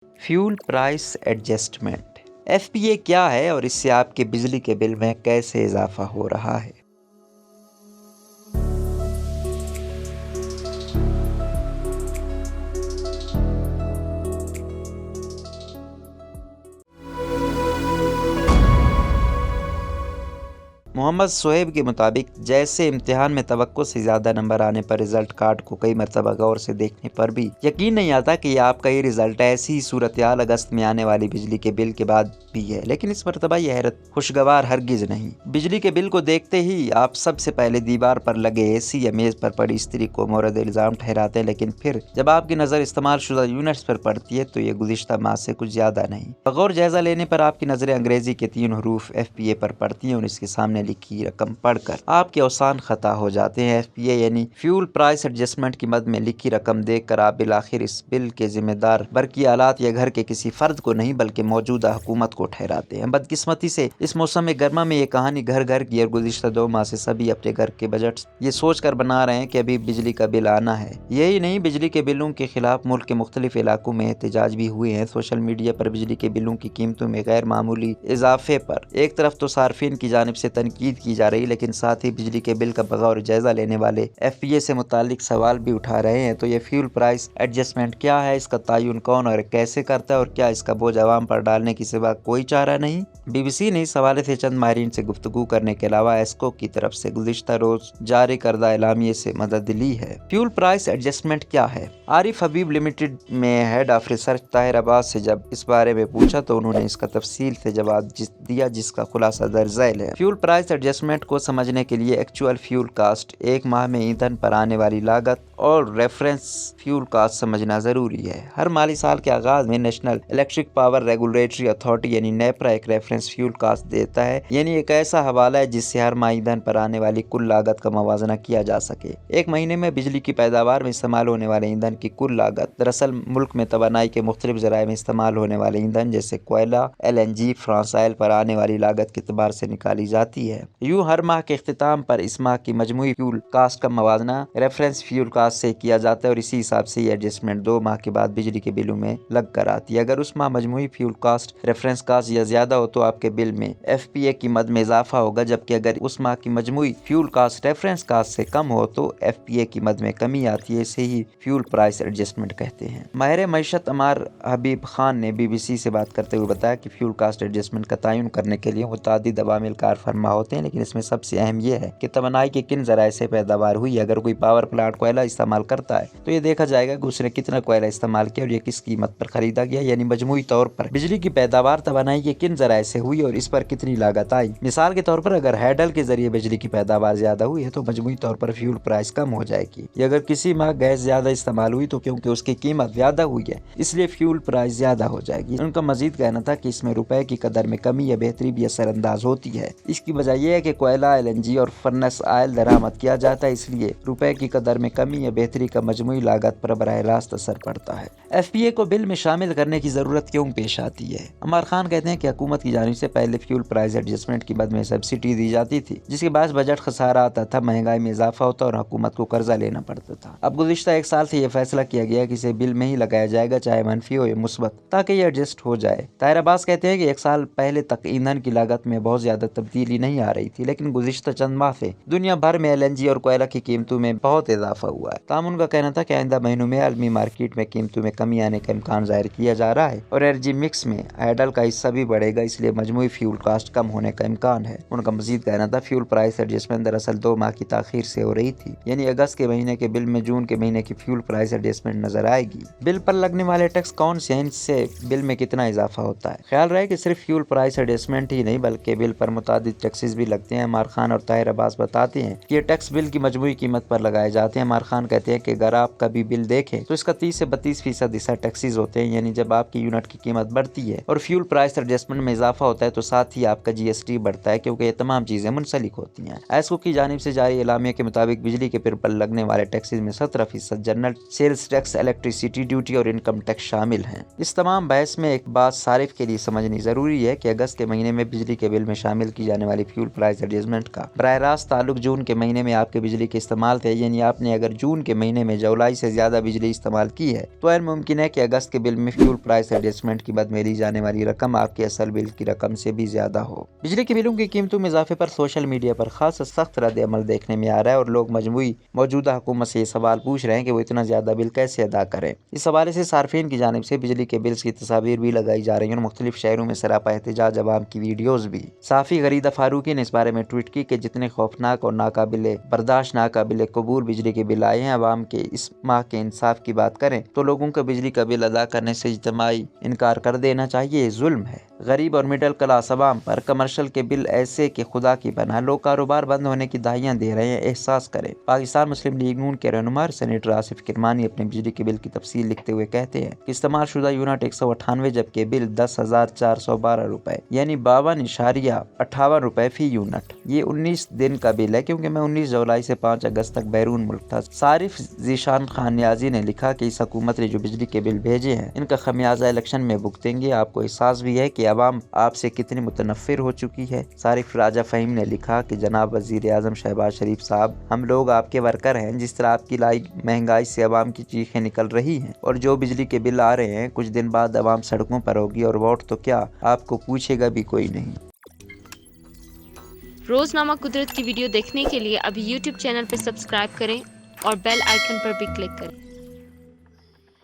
Fuel price adjustment FPA क्या है और इससे आपके बिजली के बिल में कैसे इजाफा हो रहा है? मोहम्मद सोहेब के मुताबिक जैसे इम्तिहान में तवक्को से ज़्यादा नंबर आने पर रिजल्ट कार्ड को कई मरतबा गौर से देखने पर भी यकीन नहीं आता कि आपका ये रिजल्ट ऐसी ही सूरत-ए-हाल अगस्त में आने वाली बिजली के बिल के बाद भी है, लेकिन इस मरतबा यह हैरत खुशगवार हरगिज नहीं। बिजली के बिल को देखते ही आप सबसे पहले दीवार पर लगे AC या मेज़ पर पड़ी इस्त्री को मोरद इल्ज़ाम ठहराते हैं, लेकिन फिर जब आपकी नज़र इस्तेमाल शुदा यूनिट्स पर पड़ती है तो ये गुज़िश्ता माह से कुछ ज़्यादा नहीं। बगौर जायज़ा लेने पर आपकी नज़रें अंग्रेज़ी के 3 हरूफ FPA पर पड़ती हैं और इसके सामने लिखी रकम पढ़कर आपके औसान खता हो जाते हैं। FPA यानी फ्यूल प्राइस एडजस्टमेंट की मद में लिखी रकम देखकर आप बिलाखिर इस बिल के जिम्मेदार बरकी आलात या घर के किसी फर्द को नहीं बल्कि मौजूदा हुकूमत को ठहराते हैं। बदकिस्मती से इस मौसम गर्मा में ये कहानी घर घर की और गुज़िश्ता 2 माह से सभी अपने घर के बजट ये सोच कर बना रहे हैं कि अभी बिजली का बिल आना है। यही नहीं, बिजली के बिलों के खिलाफ मुल्क के मुख्तलिफ इलाकों में एहतजाज भी हुए हैं। सोशल मीडिया पर बिजली के बिलों की कीमतों में गैर मामूली इजाफे पर एक तरफ तो सार्फिन की जानिब से तनकीद की जा रही, लेकिन साथ ही बिजली के बिल का बगौर जायजा लेने वाले FPA से मुतालिक सवाल भी उठा रहे हैं। तो ये फ्यूल प्राइस एडजस्टमेंट क्या है, इसका तयन कौन और कैसे करता है और क्या इसका बोझ अवाम पर डालने की सिवा कोई चारा नहीं? BBC ने इस हवाले से चंद माहिरीन से गुफ्तगू करने के अलावा एस्को की तरफ से गुज़िश्ता रोज जारी करदा एलामिये से मदद ली है। फ्यूल प्राइस एडजस्टमेंट क्या है? आरिफ हबीब लिमिटेड में head of research Tahir Abbas से जब इस बारे में पूछा तो उन्होंने इसका तफसील से जवाब दिया, जिसका खुलासा दर्ज झैल है। फ्यूल प्राइस एडजस्टमेंट को समझने के लिए एक्चुअल फ्यूल कास्ट, एक माह में ईंधन पर आने वाली लागत और रेफरेंस फ्यूल कास्ट समझना जरूरी है। हर माली साल के आगाज में national electric power regulatory authority यानी नेपरा एक रेफरेंस फ्यूल कास्ट देता है, यानी एक ऐसा हवाला है जिससे हर माह ईंधन पर आने वाली कुल लागत का मवाजना किया जा सके। एक महीने में बिजली की पैदावार में इस्तेमाल होने वाले ईंधन की कुल लागत दरअसल मुल्क में तवानाई के मुख्तलिफ ज़राए में इस्तेमाल होने वाले ईंधन जैसे कोयला, LNG, फ्रांस ऑयल पर आने वाली लागत के एतबार से निकाली जाती है। यूँ हर माह के इख्तिताम पर इस माह की मजमूई फ्यूल कास्ट का मवाजना रेफरेंस फ्यूल कास्ट से किया जाता है और इसी हिसाब से ये एडजस्टमेंट 2 माह के बाद बिजली के बिलों में लग कर आती है। अगर उस माह मजमूई फ्यूल कास्ट रेफरेंस कास्ट या ज्यादा हो तो आपके बिल में FPA की मद में इजाफा होगा, जबकि अगर उस माह की मजमूई फ्यूल कास्ट रेफरेंस कास्ट से कम हो तो FPA की मद में कमी आती है। इसे ही फ्यूल प्राइस एडजस्टमेंट कहते हैं। माहिर मईशत अमार हबीब खान ने BBC से बात करते हुए बताया कि फ्यूल कास्ट एडजस्टमेंट का तयन करने के लिए मुतअद्दिद अवामिल कार फरमा होते हैं, लेकिन इसमें सबसे अहम यह है कि तवानाई के किन ज़राए से पैदावार हुई। अगर कोई पावर प्लांट कोयला इस्तेमाल करता है तो ये देखा जाएगा कि उसने कितना कोयला इस्तेमाल किया और ये किस कीमत पर खरीदा गया, यानी मजमूई तौर पर बिजली की पैदावार तवानाई के किन ज़राए से हुई और इस पर कितनी लागत आई। मिसाल के तौर पर अगर हैडल के जरिए बिजली की पैदावार ज्यादा हुई है तो मजमूई तौर पर फ्यूल प्राइस कम हो जाएगी। या अगर किसी माह गैस ज्यादा इस्तेमाल हुई तो क्योंकि उसकी कीमत ज्यादा हुई है इसलिए फ्यूल प्राइस ज्यादा हो जाएगी। उनका मजीद कहना था कि इसमें रुपए की कदर में कमी या बेहतरी भी असरअंदाज होती है। इसकी वजह यह है कि कोयला, LNG और फर्नेस ऑयल दरामद किया जाता है, इसलिए रुपए की कदर में कमी या बेहतरी का मजमूई लागत पर बराह रास्त असर पड़ता है। FPA को बिल में शामिल करने की जरूरत क्यों पेश आती है? अमर खान कहते हैं कि हुकूमत की जानिब से पहले फ्यूल प्राइस एडजस्टमेंट की मद में सब्सिडी दी जाती थी, जिसके बाद बजट खसारा आता था, महंगाई में इजाफा होता और हुकूमत को कर्जा लेना पड़ता था। अब गुज़िश्ता 1 साल से यह फैसला किया गया कि इसे बिल में ही लगाया जाएगा, चाहे मनफी हो या मुस्बत, ताकि ये एडजस्ट हो जाए। ताहिर अब्बास कहते हैं कि 1 साल पहले तक ईंधन की लागत में बहुत ज्यादा तब्दीली नहीं आ रही थी, लेकिन गुज़िश्ता चंद माह से दुनिया भर में LNG और कोयला की कीमतों में बहुत इजाफा हुआ है। ताहम उनका कहना था कि आइंदा महीनों में आलमी मार्केट में कीमतों में कमी आने का इम्कान जाहिर किया जा रहा है और एनर्जी मिक्स में हैडल का हिस्सा भी बढ़ेगा, इसलिए मजमूई फ्यूल कास्ट कम होने का इम्कान है। उनका मजीद कहना था फ्यूल प्राइस एडजस्टमेंट दरअसल 2 माह की ताखीर से हो रही थी, यानी अगस्त के महीने के बिल में जून के महीने की फ्यूल प्राइस एडजस्टमेंट नजर आएगी। बिल पर लगने वाले टैक्स कौन से हैं, इनसे बिल में कितना इजाफा होता है? ख्याल रहे कि सिर्फ फ्यूल प्राइस एडजस्टमेंट ही नहीं बल्कि बिल पर मुतादिद टैक्सेस भी लगते हैं। अमर खान और ताहिर अब्बास बताते हैं कि ये टैक्स बिल की मजमूई कीमत पर लगाए जाते हैं। अमर खान कहते हैं कि अगर आप कभी बिल देखें तो इसका 30 से 32% हिस्सा टैक्सेस होते हैं, यानी जब आपकी यूनिट की कीमत बढ़ती है और फ्यूल प्राइस एडजस्टमेंट में इजाफा होता है तो साथ ही आपका GST बढ़ता है, क्योंकि ये तमाम चीजें मुंसलिक होती हैं। एस्को की जानिब से जारी एलामिया के मुताबिक बिजली के बिल पर लगने वाले टैक्सेस में 17% general sales tax, electricity duty और इनकम टैक्स शामिल हैं। इस तमाम बहस में एक बात सारिफ के लिए समझनी जरूरी है कि अगस्त के महीने में बिजली के बिल में शामिल की जाने वाली फ्यूल प्राइस एडजस्टमेंट का बराह रास्त ताल्लुक जून के महीने में आपके बिजली के इस्तेमाल थे, यानी आपने अगर जून जून के महीने में जुलाई से ज्यादा बिजली इस्तेमाल की है तो गैर मुमकिन है कि अगस्त के बिल में फ्यूल प्राइस एडजस्टमेंट के बाद मिली जाने वाली रकम आपके असल बिल की रकम से भी ज्यादा हो। बिजली के बिलों की कीमतों में इजाफे पर सोशल मीडिया पर खास सख्त रद्द अमल देखने में आ रहा है और लोग मजमूई मौजूदा हुकूमत से ये सवाल पूछ रहे हैं कि वो इतना ज्यादा बिल कैसे अदा करें। इस हवाले से सार्फिन की जानिब से बिजली के बिल्स की तस्वीर भी लगाई जा रही है और मुख्तलिफ शहरों में सरापा एहतजाज अवाम की वीडियोज भी। साफी गरीदा फारूकी ने इस बारे में ट्वीट की कि जितने खौफनाक और नाकाबिले बर्दाश्त नाकाबिले कबूल बिजली के बिल आए हैं, अवाम के इस माह के इंसाफ की बात करें तो लोगों को बिजली का बिल अदा करने से इज्तिमाई इनकार कर देना चाहिए, ये जुल्म है। गरीब और मिडिल क्लास अवाम पर कमर्शियल के बिल ऐसे कि खुदा की पनाह, लोग कारोबार बंद होने की दहाइयाँ दे रहे हैं, एहसास करें। पाकिस्तान मुस्लिम लीग नून के रहनुमा सेनेटर आसिफ किरमानी अपने बिजली के बिल की तफसील लिखते हुए कहते हैं कि इस्तेमाल शुदा यूनिट 198 जबकि बिल 10,412 रुपए यानी 52.58 रुपए फी यूनिट। ये 19 दिन का बिल है क्योंकि मैं 19 जुलाई से 5 अगस्त तक बैरून मुल्क था। सारिफ जीशान खान नियाजी ने लिखा कि इस हुकूमत ने जो बिजली के बिल भेजे हैं इनका खमियाजा इलेक्शन में भुगतेंगे। आपको एहसास भी है कि अवाम आपसे कितनी मुतनफिर हो चुकी है। सारिफ राजा फहीम ने लिखा कि जनाब वजीर आजम शहबाज शरीफ साहब, हम लोग आपके वर्कर हैं। जिस तरह आपकी लाई महंगाई से अवाम की चीखें निकल रही हैं और जो बिजली के बिल आ रहे हैं, कुछ दिन बाद अवाम सड़कों पर होगी और वोट तो क्या आपको पूछेगा भी कोई नहीं। रोजनामा कुदरत की वीडियो देखने के लिए अभी YouTube चैनल पर सब्सक्राइब करें और बेल आइकन पर भी क्लिक करें।